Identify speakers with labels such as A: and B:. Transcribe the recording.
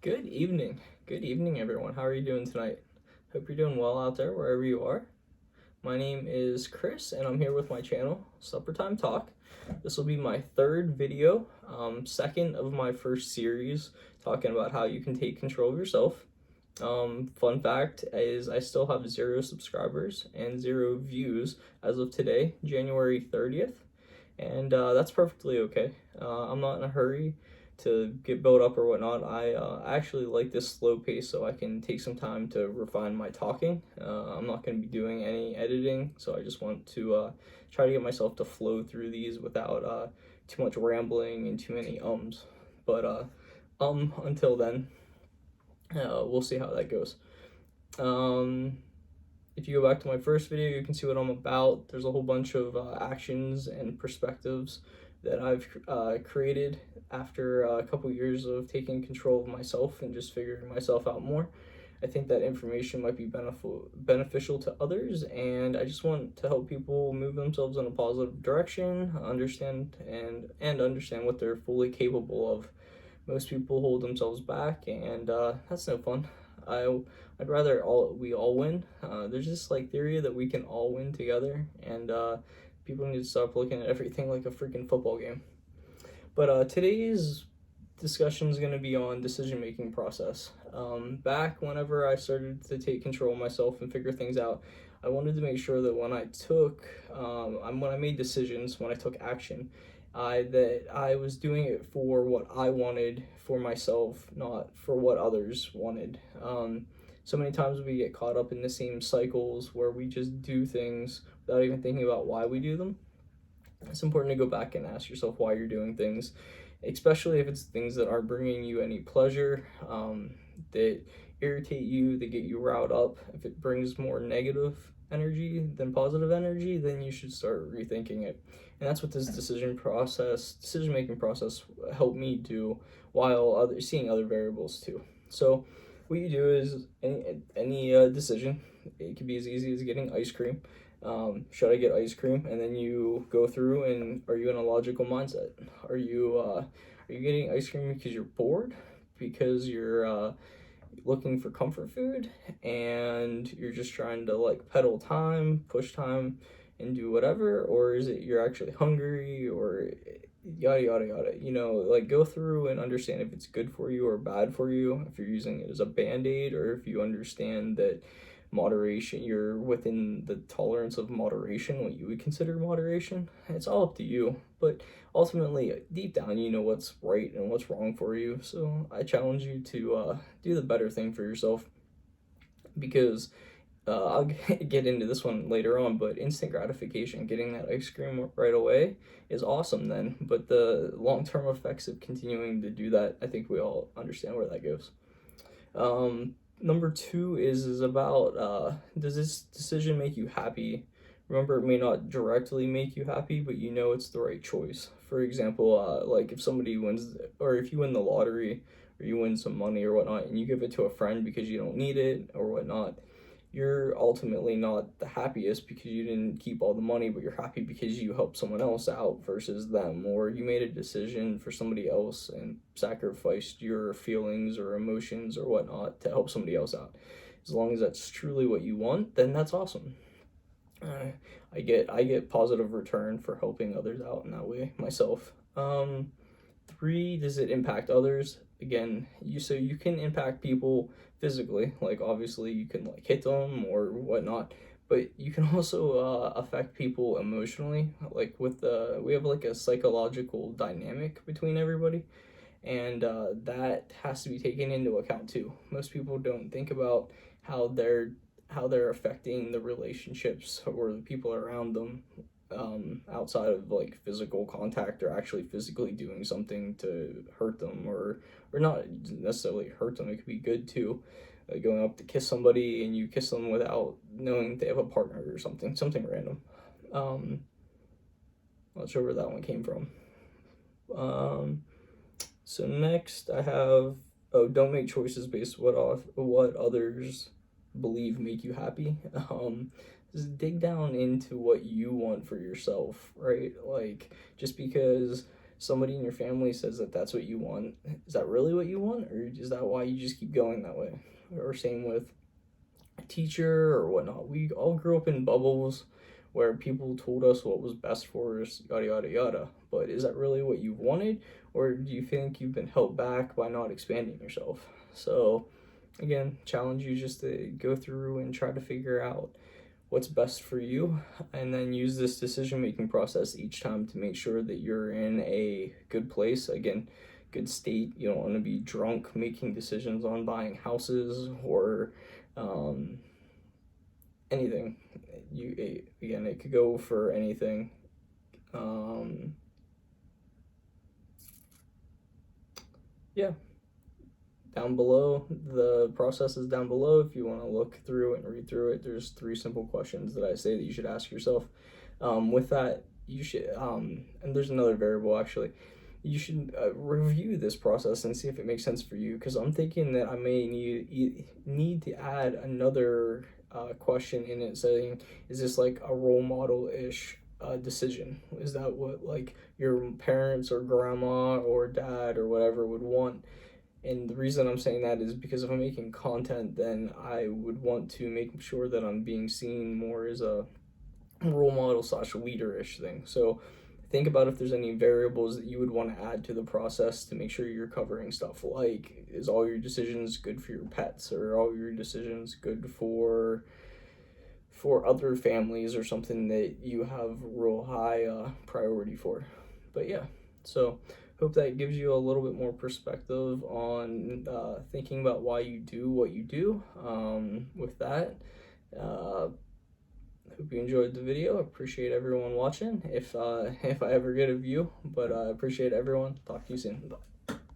A: Good evening. Good evening, everyone. How are you doing tonight? Hope you're doing well out there, wherever you are. My name is Chris, and I'm here with my channel, SupperTimeTalk. This will be my third video, second of my first series, talking about how you can take control of yourself. Fun fact is I still have 0 subscribers and 0 views as of today, January 30th, and that's perfectly okay. I'm not in a hurry to get built up or whatnot. I actually like this slow pace so I can take some time to refine my talking. I'm not going to be doing any editing, so I just want to try to get myself to flow through these without too much rambling and too many ums. But until then, we'll see how that goes. If you go back to my first video, you can see what I'm about. There's a whole bunch of actions and perspectives that I've created after a couple years of taking control of myself and just figuring myself out more. I think that information might be beneficial to others, and I just want to help people move themselves in a positive direction, understand what they're fully capable of. Most people hold themselves back, and that's no fun. I'd rather we all win. There's this theory that we can all win together, and people need to stop looking at everything like a freaking football game. But today's discussion is going to be on decision-making process. Back whenever I started to take control of myself and figure things out, I wanted to make sure that when I made decisions, when I took action, that I was doing it for what I wanted for myself, not for what others wanted. So many times we get caught up in the same cycles where we just do things without even thinking about why we do them. It's important to go back and ask yourself why you're doing things, especially if it's things that aren't bringing you any pleasure, that irritate you, that get you riled up. If it brings more negative energy than positive energy, then you should start rethinking it. And that's what this decision-making process helped me do, while seeing other variables too. So what you do is any decision, it could be as easy as getting ice cream. Should I get ice cream? And then you go through, and are you in a logical mindset? Are you getting ice cream because you're bored, because you're looking for comfort food, and you're just trying to pedal time, push time, and do whatever? Or is it you're actually hungry, or yada yada yada? Go through and understand if it's good for you or bad for you, if you're using it as a band-aid, or if you understand that moderation, you're within the tolerance of moderation, what you would consider moderation. It's all up to you, but ultimately deep down you know what's right and what's wrong for you. So I challenge you to do the better thing for yourself, because I'll get into this one later on, but instant gratification, getting that ice cream right away, is awesome then, but the long-term effects of continuing to do that, I think we all understand where that goes. Number 2 is about, does this decision make you happy? Remember, it may not directly make you happy, but you know it's the right choice. For example, if somebody wins, or if you win the lottery, or you win some money or whatnot, and you give it to a friend because you don't need it or whatnot, you're ultimately not the happiest because you didn't keep all the money, but you're happy because you helped someone else out versus them, or you made a decision for somebody else and sacrificed your feelings or emotions or whatnot to help somebody else out. As long as that's truly what you want, then that's awesome. I get positive return for helping others out in that way myself. 3, does it impact others? Again, you can impact people physically, obviously you can hit them or whatnot, but you can also affect people emotionally. We have a psychological dynamic between everybody, and that has to be taken into account too. Most people don't think about how they're affecting the relationships or the people around them, outside of physical contact, or actually physically doing something to hurt them, or not necessarily hurt them. It could be good too, going up to kiss somebody and you kiss them without knowing they have a partner or something random. Not sure where that one came from. So next I have, don't make choices based what others believe make you happy. Just dig down into what you want for yourself, right? Just because somebody in your family says that that's what you want, is that really what you want, or is that why you just keep going that way? Or same with a teacher or whatnot. We all grew up in bubbles where people told us what was best for us, yada yada yada. But is that really what you wanted, or do you think you've been held back by not expanding yourself? So again, challenge you just to go through and try to figure out what's best for you, and then use this decision making process each time to make sure that you're in a good place, again, good state. You don't want to be drunk making decisions on buying houses or anything. Again, it could go for anything. Yeah, down below, the process is down below. If you want to look through and read through it, there's 3 simple questions that I say that you should ask yourself. With that, you should, and there's another variable actually. You should review this process and see if it makes sense for you, because I'm thinking that I may need to add another question in it saying, is this like a role model-ish decision? Is that what like your parents or grandma or dad or whatever would want? And the reason I'm saying that is because if I'm making content, then I would want to make sure that I'm being seen more as a role model / leader-ish thing. So think about if there's any variables that you would want to add to the process to make sure you're covering stuff like, is all your decisions good for your pets, or all your decisions good for other families, or something that you have real high priority for. But yeah, so hope that gives you a little bit more perspective on thinking about why you do what you do. With that, hope you enjoyed the video. Appreciate everyone watching, if I ever get a view, but I appreciate everyone. Talk to you soon. Bye.